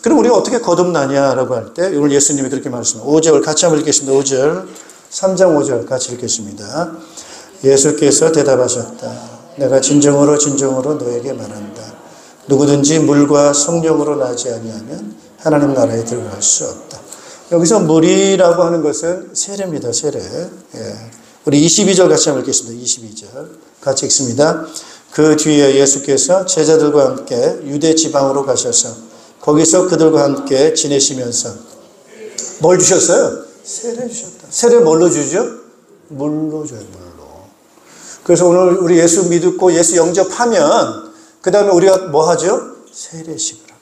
그럼 우리가 어떻게 거듭나냐라고 할 때 오늘 예수님이 그렇게 말씀합니다. 5절 같이 한번 읽겠습니다. 5절 3장 5절 같이 읽겠습니다. 예수께서 대답하셨다. 내가 진정으로 너에게 말한다. 누구든지 물과 성령으로 나지 아니하면 하나님 나라에 들어갈 수 없다. 여기서 물이라고 하는 것은 세례입니다. 세례. 예. 우리 22절 같이 한번 읽겠습니다. 22절 같이 읽습니다. 그 뒤에 예수께서 제자들과 함께 유대 지방으로 가셔서 거기서 그들과 함께 지내시면서 뭘 주셨어요? 세례 주셨다. 세례 뭘로 주죠? 물로 줘요. 물로. 그래서 오늘 우리 예수 믿고 예수 영접하면 그 다음에 우리가 뭐 하죠? 세례식을 합니다.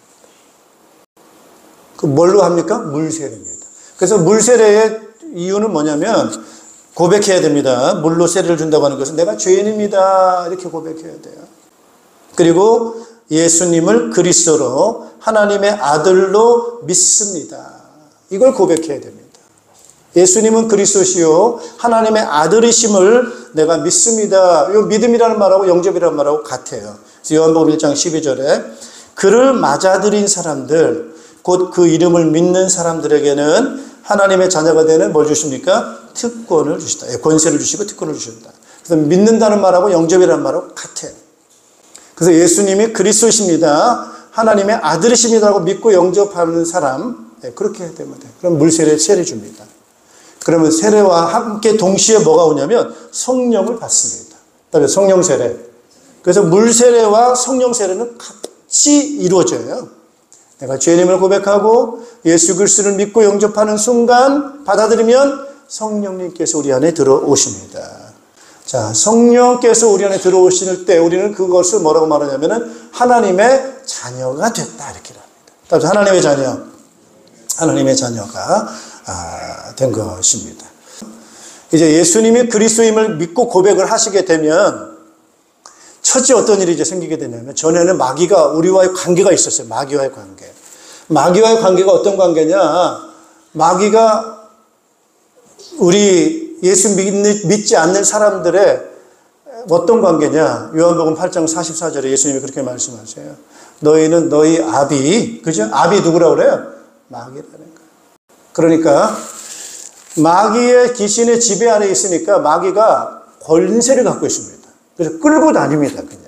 그 뭘로 합니까? 물세례입니다. 그래서 물세례의 이유는 뭐냐면 고백해야 됩니다. 물로 세례를 준다고 하는 것은 내가 죄인입니다. 이렇게 고백해야 돼요. 그리고 예수님을 그리스도로 하나님의 아들로 믿습니다. 이걸 고백해야 됩니다. 예수님은 그리스도시요 하나님의 아들이심을 내가 믿습니다. 이 믿음이라는 말하고 영접이라는 말하고 같아요. 그래서 요한복음 1장 12절에 그를 맞아들인 사람들, 곧 그 이름을 믿는 사람들에게는 하나님의 자녀가 되는 뭘 주십니까? 특권을 주시다. 권세를 주시고 특권을 주신다. 그래서 믿는다는 말하고 영접이라는 말하고 같아요. 그래서 예수님이 그리스도십니다. 하나님의 아들이십니다라고 믿고 영접하는 사람, 그렇게 해야 됩니다. 그럼 물세례 세례 줍니다. 그러면 세례와 함께 동시에 뭐가 오냐면 성령을 받습니다. 그다음에 성령 세례. 그래서 물세례와 성령 세례는 같이 이루어져요. 내가 죄인임을 고백하고 예수 그리스도를 믿고 영접하는 순간 받아들이면 성령님께서 우리 안에 들어오십니다. 자, 성령께서 우리 안에 들어오실 때 우리는 그것을 뭐라고 말하냐면은 하나님의 자녀가 됐다 이렇게 합니다. 따라서 하나님의 자녀가 된 것입니다. 이제 예수님이 그리스도임을 믿고 고백을 하시게 되면 첫째 어떤 일이 이제 생기게 되냐면 전에는 마귀가 우리와의 관계가 있었어요. 마귀와의 관계. 마귀와의 관계가 어떤 관계냐? 마귀가 우리 예수 믿지 않는 사람들의 어떤 관계냐? 요한복음 8장 44절에 예수님이 그렇게 말씀하세요. 너희는 너희 아비, 그죠? 아비 누구라고 그래요? 마귀라는 거예요. 그러니까 마귀의 귀신의 지배 안에 있으니까 마귀가 권세를 갖고 있습니다. 그래서 끌고 다닙니다. 그냥.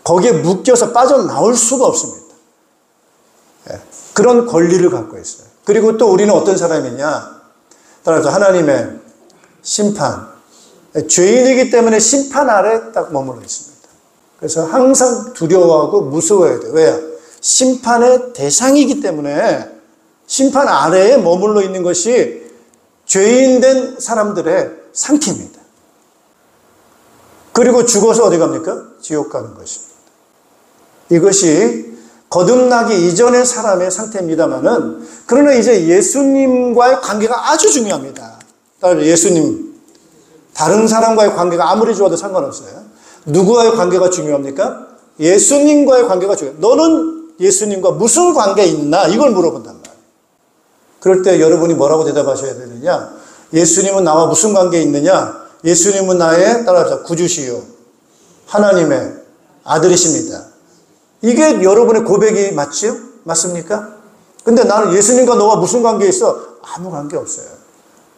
거기에 묶여서 빠져나올 수가 없습니다. 그런 권리를 갖고 있어요. 그리고 또 우리는 어떤 사람이냐? 따라서 하나님의 심판, 죄인이기 때문에 심판 아래 딱 머물러 있습니다. 그래서 항상 두려워하고 무서워해야 돼요. 왜요? 심판의 대상이기 때문에 심판 아래에 머물러 있는 것이 죄인된 사람들의 상태입니다. 그리고 죽어서 어디 갑니까? 지옥 가는 것입니다. 이것이 거듭나기 이전의 사람의 상태입니다만은, 그러나 이제 예수님과의 관계가 아주 중요합니다. 예수님, 다른 사람과의 관계가 아무리 좋아도 상관없어요. 누구와의 관계가 중요합니까? 예수님과의 관계가 중요해요. 너는 예수님과 무슨 관계 있나? 이걸 물어본단 말이에요. 그럴 때 여러분이 뭐라고 대답하셔야 되느냐? 예수님은 나와 무슨 관계 있느냐? 예수님은 나의, 따라합시다, 구주시요, 하나님의 아들이십니다. 이게 여러분의 고백이 맞지요? 맞습니까? 근데 나는 예수님과 너와 무슨 관계 있어? 아무 관계 없어요.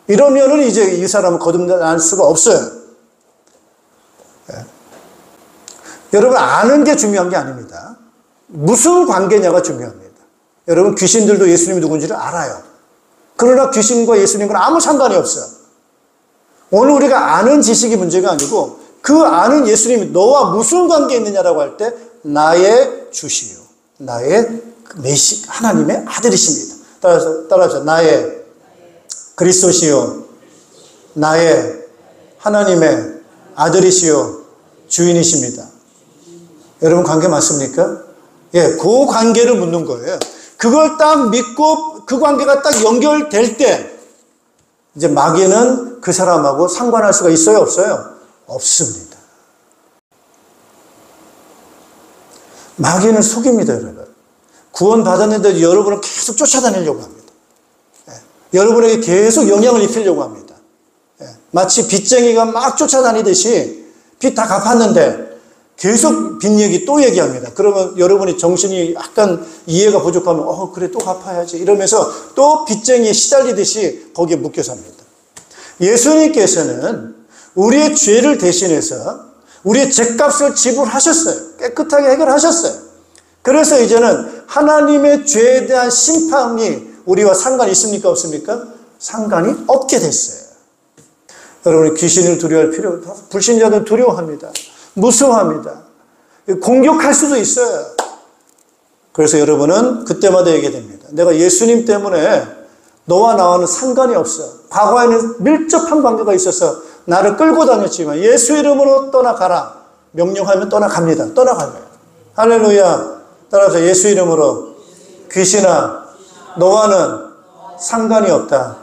이러면은 이제 이 사람은 거듭날 수가 없어요. 네. 여러분, 아는 게 중요한 게 아닙니다. 무슨 관계냐가 중요합니다. 여러분, 귀신들도 예수님이 누군지를 알아요. 그러나 귀신과 예수님과는 아무 상관이 없어요. 오늘 우리가 아는 지식이 문제가 아니고, 그 아는 예수님이 너와 무슨 관계 있느냐라고 할 때, 나의 주시요, 나의 메시, 하나님의 아들이십니다. 따라서 나의 그리스도시요, 나의 하나님의 아들이시요, 주인이십니다. 여러분, 관계 맞습니까? 예, 그 관계를 묻는 거예요. 그걸 딱 믿고 그 관계가 딱 연결될 때, 이제 마귀는 그 사람하고 상관할 수가 있어요, 없어요? 없습니다. 마귀는 속입니다, 여러분. 구원받았는데 여러분을 계속 쫓아다니려고 합니다. 예, 여러분에게 계속 영향을 입히려고 합니다. 예, 마치 빚쟁이가 막 쫓아다니듯이 빚 다 갚았는데 계속 빚 얘기 또 얘기합니다. 그러면 여러분이 정신이 약간 이해가 부족하면 그래 또 갚아야지 이러면서 또 빚쟁이에 시달리듯이 거기에 묶여 삽니다. 예수님께서는 우리의 죄를 대신해서 우리의 죄값을 지불하셨어요. 깨끗하게 해결하셨어요. 그래서 이제는 하나님의 죄에 대한 심판이 우리와 상관이 있습니까? 없습니까? 상관이 없게 됐어요. 여러분이 귀신을 두려워할 필요 없어요. 불신자들은 두려워합니다. 무서워합니다. 공격할 수도 있어요. 그래서 여러분은 그때마다 얘기됩니다. 내가 예수님 때문에 너와 나와는 상관이 없어. 과거에는 밀접한 관계가 있어서 나를 끌고 다녔지만 예수 이름으로 떠나가라. 명령하면 떠나갑니다. 떠나가요. 할렐루야. 따라서 예수 이름으로 귀신아 너와는 상관이 없다.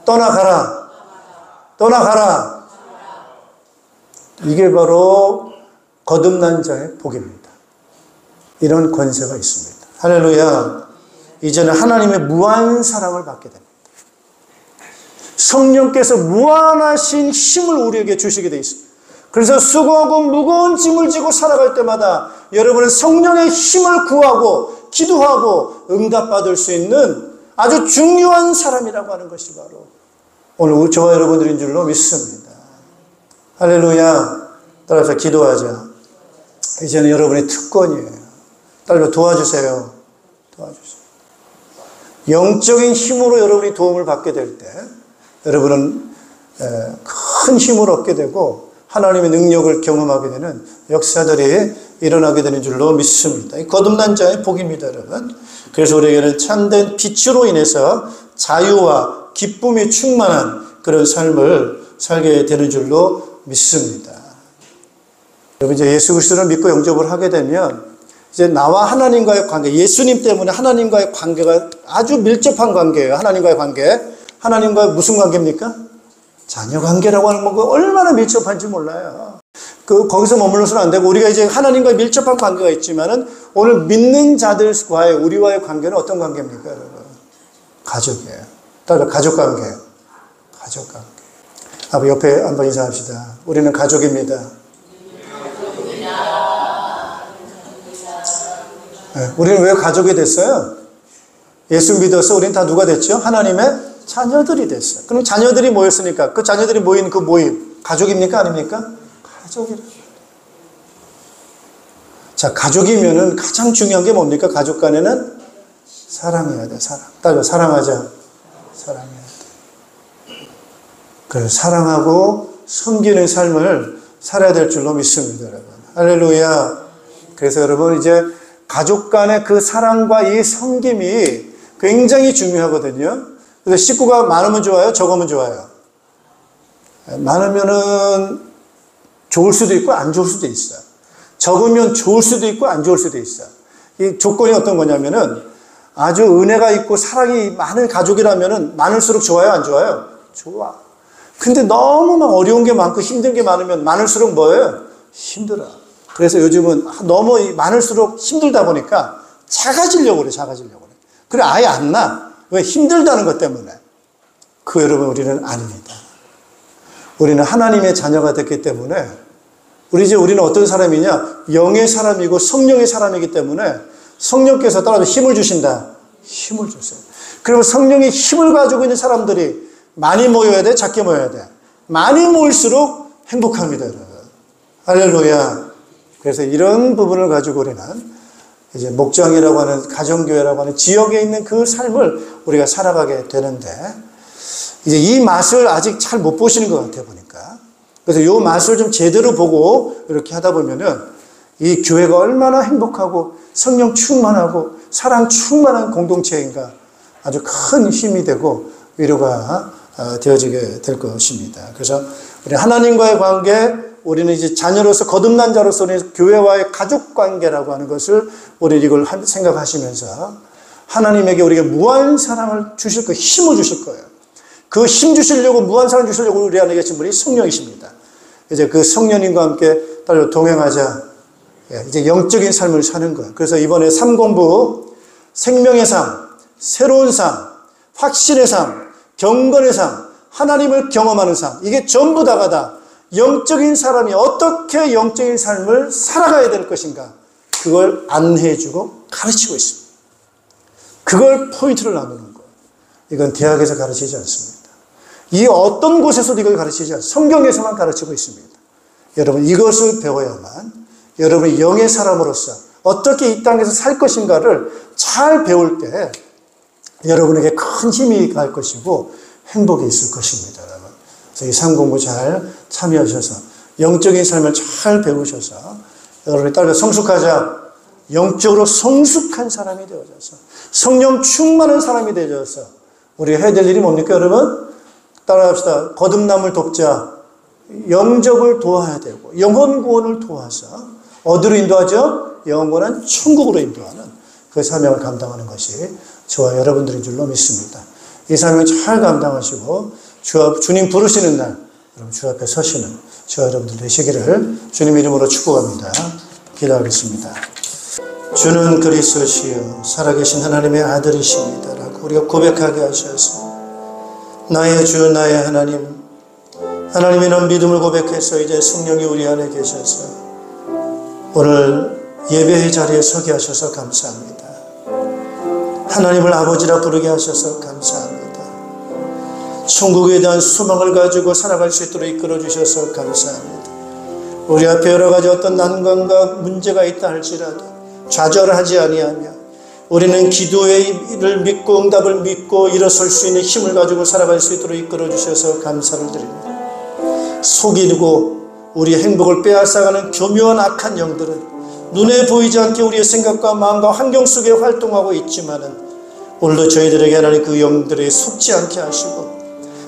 떠나가라. 떠나가라. 이게 바로 거듭난 자의 복입니다. 이런 권세가 있습니다. 할렐루야. 이제는 하나님의 무한 사랑을 받게 됩니다. 성령께서 무한하신 힘을 우리에게 주시게 되어 있습니다. 그래서 수고하고 무거운 짐을 지고 살아갈 때마다 여러분은 성령의 힘을 구하고 기도하고 응답받을 수 있는 아주 중요한 사람이라고 하는 것이 바로 오늘 저와 여러분들인 줄로 믿습니다. 할렐루야. 따라서 기도하자. 이제는 여러분의 특권이에요. 따라서 도와주세요. 도와주세요. 영적인 힘으로 여러분이 도움을 받게 될 때 여러분은 큰 힘을 얻게 되고 하나님의 능력을 경험하게 되는 역사들이 일어나게 되는 줄로 믿습니다. 거듭난 자의 복입니다, 여러분. 그래서 우리에게는 참된 빛으로 인해서 자유와 기쁨이 충만한 그런 삶을 살게 되는 줄로 믿습니다. 여러분, 이제 예수 그리스도를 믿고 영접을 하게 되면 이제 나와 하나님과의 관계, 예수님 때문에 하나님과의 관계가 아주 밀접한 관계예요. 하나님과의 관계. 하나님과 무슨 관계입니까? 자녀 관계라고 하는 건 얼마나 밀접한지 몰라요. 거기서 머물러서는 안 되고 우리가 이제 하나님과 밀접한 관계가 있지만은 오늘 믿는 자들과의 우리와의 관계는 어떤 관계입니까, 여러분? 가족이에요. 따라서 가족 관계. 가족 관계. 아버 옆에 한번 인사합시다. 우리는 가족입니다. 네, 우리는 왜 가족이 됐어요? 예수 믿어서 우리는 다 누가 됐죠? 하나님의 자녀들이 됐어요. 그럼 자녀들이 모였으니까 그 자녀들이 모인 그 모임 가족입니까? 아닙니까? 가족이라. 자, 가족이면은 가장 중요한 게 뭡니까? 가족 간에는 사랑해야 돼. 사랑. 따라 사랑하자. 사랑해야 돼. 그래서 사랑하고 섬기는 삶을 살아야 될 줄로 믿습니다, 여러분. 할렐루야. 그래서 여러분 이제 가족 간의 그 사랑과 이 섬김이 굉장히 중요하거든요. 그래서 식구가 많으면 좋아요? 적으면 좋아요? 많으면은 좋을 수도 있고 안 좋을 수도 있어요. 적으면 좋을 수도 있고 안 좋을 수도 있어요. 이 조건이 어떤 거냐면은 아주 은혜가 있고 사랑이 많은 가족이라면은 많을수록 좋아요, 안 좋아요? 좋아. 근데 너무 막 어려운 게 많고 힘든 게 많으면 많을수록 뭐예요? 힘들어. 그래서 요즘은 너무 많을수록 힘들다 보니까 작아지려고 그래, 작아지려고 그래. 그래, 아예 안 나. 왜? 힘들다는 것 때문에. 그 여러분, 우리는 아닙니다. 우리는 하나님의 자녀가 됐기 때문에 우리는 어떤 사람이냐? 영의 사람이고 성령의 사람이기 때문에 성령께서 따라서 힘을 주신다. 힘을 주세요. 그러면 성령의 힘을 가지고 있는 사람들이 많이 모여야 돼? 작게 모여야 돼? 많이 모일수록 행복합니다, 여러분. 할렐루야. 그래서 이런 부분을 가지고 우리는 이제 목장이라고 하는 가정교회라고 하는 지역에 있는 그 삶을 우리가 살아가게 되는데 이제 이 맛을 아직 잘 못 보시는 것 같아요, 보니까. 그래서 이 맛을 좀 제대로 보고 이렇게 하다 보면은 이 교회가 얼마나 행복하고 성령 충만하고 사랑 충만한 공동체인가 아주 큰 힘이 되고 위로가 되어지게 될 것입니다. 그래서 우리 하나님과의 관계, 우리는 이제 자녀로서 거듭난 자로서 우리 교회와의 가족 관계라고 하는 것을 우리 이걸 생각하시면서 하나님에게 우리에게 무한 사랑을 주실 거예요. 힘을 주실 거예요. 그 힘 주시려고 무한 사랑 주시려고 우리 안에 계신 분이 성령이십니다. 이제 그 성령님과 함께 따로 동행하자. 이제 영적인 삶을 사는 거예요. 그래서 이번에 3공부 생명의 삶, 새로운 삶, 확신의 삶, 경건의 삶, 하나님을 경험하는 삶, 이게 전부 다가 다 영적인 사람이 어떻게 영적인 삶을 살아가야 될 것인가, 그걸 안내해주고 가르치고 있습니다. 그걸 포인트를 나누는 거예요. 이건 대학에서 가르치지 않습니다. 이 어떤 곳에서도 이걸 가르치지 않습니다. 성경에서만 가르치고 있습니다. 여러분, 이것을 배워야만 여러분이 영의 사람으로서 어떻게 이 땅에서 살 것인가를 잘 배울 때 여러분에게 큰 힘이 갈 것이고 행복이 있을 것입니다, 여러분. 그래서 이 상공부 잘 참여하셔서 영적인 삶을 잘 배우셔서 여러분이 따라 성숙하자, 영적으로 성숙한 사람이 되어져서 성령 충만한 사람이 되어져서 우리가 해야 될 일이 뭡니까, 여러분? 따라합시다. 거듭남을 돕자. 영접을 도와야 되고 영혼 구원을 도와서 어디로 인도하죠? 영원한 천국으로 인도하는 그 사명을 감당하는 것이 저와 여러분들인 줄로 믿습니다. 이 사명을 잘 감당하시고 주님 부르시는 날 여러분 주 앞에 서시는 저와 여러분들 되시기를 주님 이름으로 축복합니다. 기도하겠습니다. 주는 그리스도시요 살아계신 하나님의 아들이십니다 라고 우리가 고백하게 하셔서 나의 주 나의 하나님, 하나님의 넌 믿음을 고백해서 이제 성령이 우리 안에 계셔서 오늘 예배의 자리에 서게 하셔서 감사합니다. 하나님을 아버지라 부르게 하셔서 감사합니다. 천국에 대한 소망을 가지고 살아갈 수 있도록 이끌어 주셔서 감사합니다. 우리 앞에 여러 가지 어떤 난관과 문제가 있다 할지라도 좌절하지 아니하며 우리는 기도를 믿고 응답을 믿고 일어설 수 있는 힘을 가지고 살아갈 수 있도록 이끌어 주셔서 감사를 드립니다. 속이고 우리의 행복을 빼앗아가는 교묘한 악한 영들은 눈에 보이지 않게 우리의 생각과 마음과 환경 속에 활동하고 있지만은 오늘도 저희들에게 하나님 그 영들에 속지 않게 하시고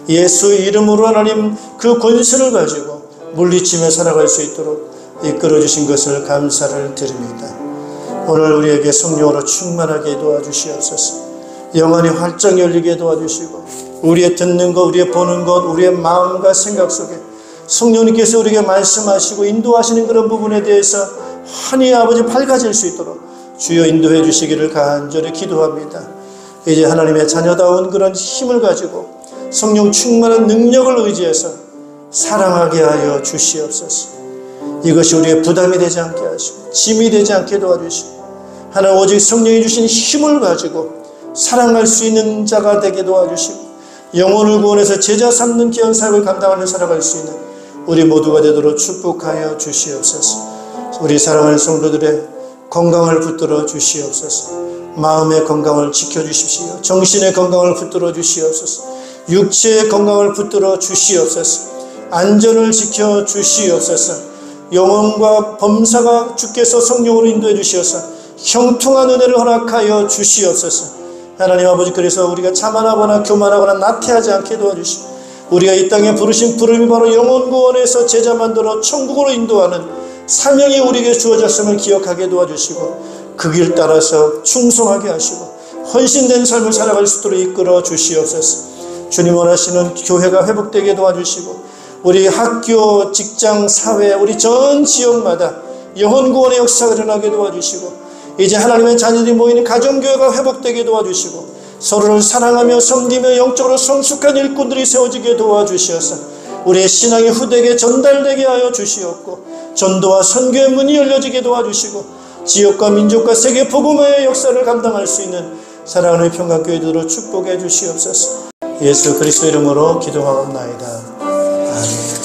예수의 이름으로 하나님 그 권세를 가지고 물리치며 살아갈 수 있도록 이끌어 주신 것을 감사를 드립니다. 오늘 우리에게 성령으로 충만하게 도와주시옵소서. 영안이 활짝 열리게 도와주시고 우리의 듣는 것, 우리의 보는 것, 우리의 마음과 생각 속에 성령님께서 우리에게 말씀하시고 인도하시는 그런 부분에 대해서 환히 아버지 밝아질 수 있도록 주여 인도해 주시기를 간절히 기도합니다. 이제 하나님의 자녀다운 그런 힘을 가지고 성령 충만한 능력을 의지해서 사랑하게 하여 주시옵소서. 이것이 우리의 부담이 되지 않게 하시고 짐이 되지 않게 도와주시고 하나님 오직 성령이 주신 힘을 가지고 사랑할 수 있는 자가 되게 도와주시고 영혼을 구원해서 제자 삼는 귀한 사역을 감당하며 살아갈 수 있는 우리 모두가 되도록 축복하여 주시옵소서. 우리 사랑하는 성도들의 건강을 붙들어 주시옵소서. 마음의 건강을 지켜주십시오. 정신의 건강을 붙들어 주시옵소서. 육체의 건강을 붙들어 주시옵소서. 안전을 지켜 주시옵소서. 영혼과 범사가 주께서 성령으로 인도해 주시옵소서. 형통한 은혜를 허락하여 주시옵소서. 하나님 아버지, 그래서 우리가 자만하거나 교만하거나 나태하지 않게 도와주시고 우리가 이 땅에 부르신 부름이 바로 영혼 구원에서 제자 만들어 천국으로 인도하는 사명이 우리에게 주어졌음을 기억하게 도와주시고 그 길 따라서 충성하게 하시고 헌신된 삶을 살아갈 수 있도록 이끌어 주시옵소서. 주님 원하시는 교회가 회복되게 도와주시고 우리 학교, 직장, 사회, 우리 전 지역마다 영혼 구원의 역사가 일어나게 도와주시고 이제 하나님의 자녀들이 모이는 가정교회가 회복되게 도와주시고 서로를 사랑하며 섬기며 영적으로 성숙한 일꾼들이 세워지게 도와주시어서 우리의 신앙이 후대에게 전달되게 하여 주시옵고 전도와 선교의 문이 열려지게 도와주시고 지역과 민족과 세계 복음화의 역사를 감당할 수 있는 사랑하는 평강교회들로 축복해 주시옵소서. 예수 그리스도 이름으로 기도하옵나이다. 아멘.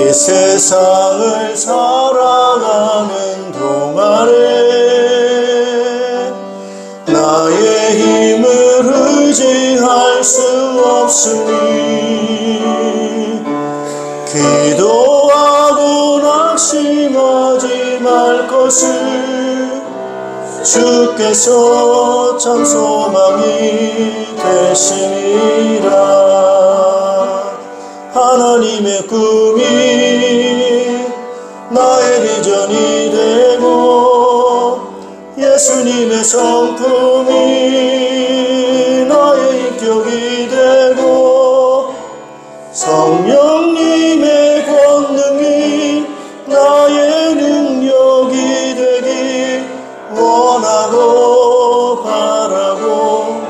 이 세상을 살아가는 동안에 나의 힘을 의지할 수 없으니 기도하고 낙심하지 말 것을 주께서 참 소망이 되시니라. 하나님의 꿈이 나의 비전이 되고 예수님의 성품이 나의 인격이 되고 성령님의 권능이 나의 능력이 되길 원하고 바라고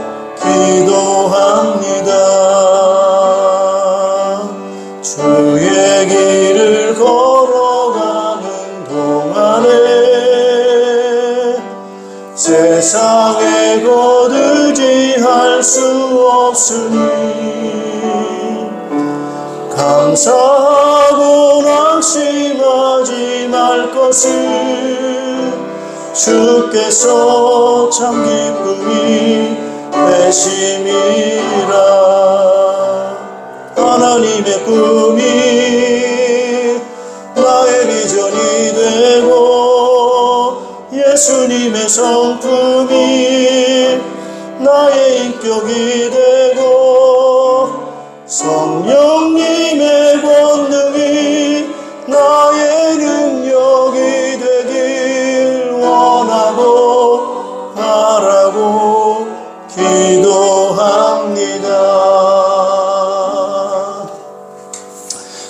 기도합니다. 주의 길을 걸어가는 동안에 세상에 곧 의지할 수 없으니 감사하고 낙심하지 말 것을 주께서 참 기쁨이 되심이라. 하나님의 꿈이 나의 비전이 되고 예수님의 성품이 나의 인격이 되고 성령님의 권능이 나의 능력이 되길 원하고 바라고 기도합니다.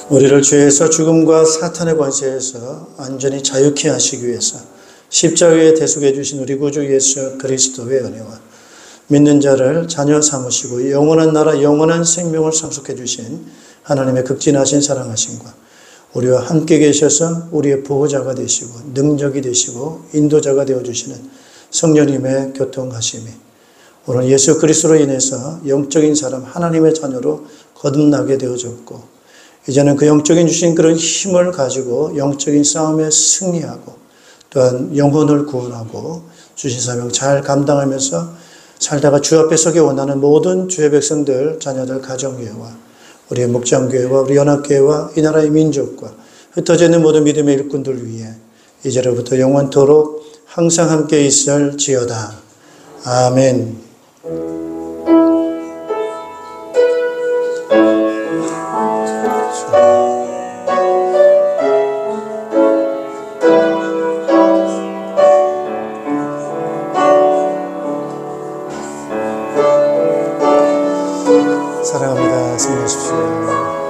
우리를 죄에서 죽음과 사탄의 권세에서 완전히 자유케 하시기 위해서 십자가에 대속해 주신 우리 구주 예수 그리스도의 은혜와 믿는 자를 자녀 삼으시고 영원한 나라 영원한 생명을 상속해 주신 하나님의 극진하신 사랑하심과 우리와 함께 계셔서 우리의 보호자가 되시고 능력이 되시고 인도자가 되어주시는 성령님의 교통하심이 오늘 예수 그리스도로 인해서 영적인 사람 하나님의 자녀로 거듭나게 되어졌고 이제는 그 영적인 주신 그런 힘을 가지고 영적인 싸움에 승리하고 또한 영혼을 구원하고 주신 사명 잘 감당하면서 살다가 주 앞에 서기 원하는 모든 주의 백성들, 자녀들, 가정교회와 우리의 목장교회와 우리 연합교회와 이 나라의 민족과 흩어져 있는 모든 믿음의 일꾼들 위해 이제로부터 영원토록 항상 함께 있을지어다. 아멘. 사랑합니다. 승리하십시오.